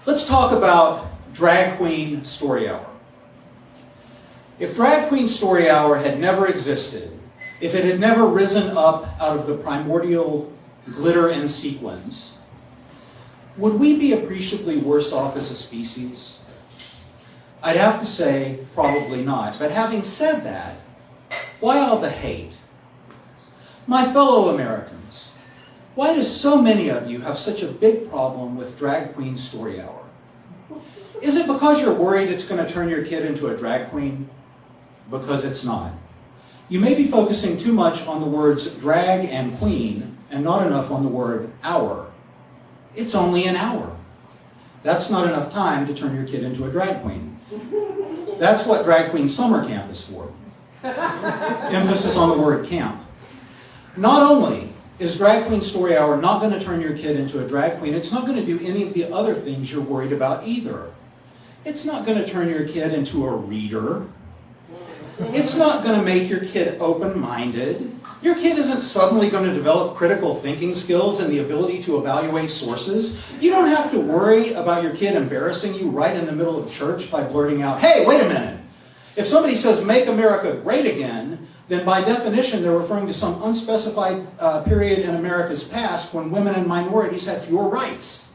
Let's talk about Drag Queen Story Hour. If Drag Queen Story Hour had never existed, if it had never risen up out of the primordial glitter and sequins, would we be appreciably worse off as a species? I'd have to say, probably not. But having said that, why all the hate? My fellow Americans, why do so many of you have such a big problem with Drag Queen Story Hour? Is it because you're worried it's going to turn your kid into a drag queen? Because it's not. You may be focusing too much on the words drag and queen and not enough on the word hour. It's only an hour. That's not enough time to turn your kid into a drag queen. That's what Drag Queen Summer Camp is for. Emphasis on the word camp. Not only is Drag Queen Story Hour not going to turn your kid into a drag queen, it's not going to do any of the other things you're worried about either. It's not going to turn your kid into a reader. It's not going to make your kid open-minded. Your kid isn't suddenly going to develop critical thinking skills and the ability to evaluate sources. You don't have to worry about your kid embarrassing you right in the middle of church by blurting out, "Hey, wait a minute." If somebody says, "Make America great again," then by definition they're referring to some unspecified period in America's past when women and minorities had fewer rights.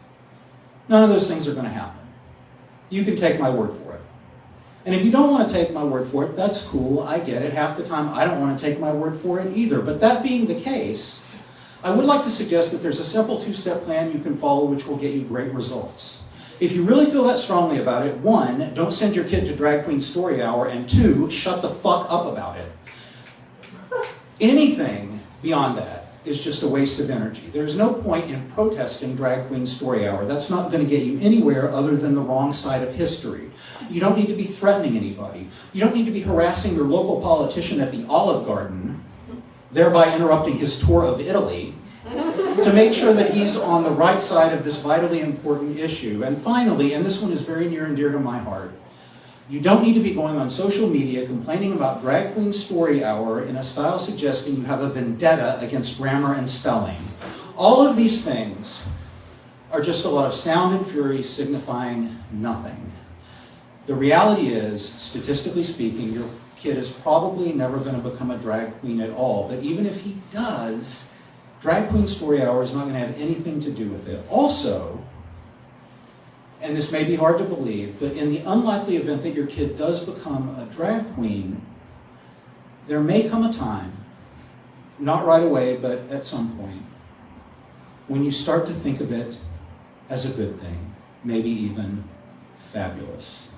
None of those things are going to happen. You can take my word for it. And if you don't want to take my word for it, that's cool, I get it. Half the time I don't want to take my word for it either. But that being the case, I would like to suggest that there's a simple two-step plan you can follow which will get you great results. If you really feel that strongly about it, 1, don't send your kid to Drag Queen Story Hour, and 2, shut the fuck up about it. Anything beyond that is just a waste of energy. There's no point in protesting Drag Queen Story Hour. That's not going to get you anywhere other than the wrong side of history. You don't need to be threatening anybody. You don't need to be harassing your local politician at the Olive Garden, thereby interrupting his tour of Italy, to make sure that he's on the right side of this vitally important issue. And finally, and this one is very near and dear to my heart, you don't need to be going on social media complaining about Drag Queen Story Hour in a style suggesting you have a vendetta against grammar and spelling. All of these things are just a lot of sound and fury signifying nothing. The reality is, statistically speaking, your kid is probably never going to become a drag queen at all. But even if he does, Drag Queen Story Hour is not going to have anything to do with it. Also, and this may be hard to believe, but in the unlikely event that your kid does become a drag queen, there may come a time, not right away, but at some point, when you start to think of it as a good thing, maybe even fabulous.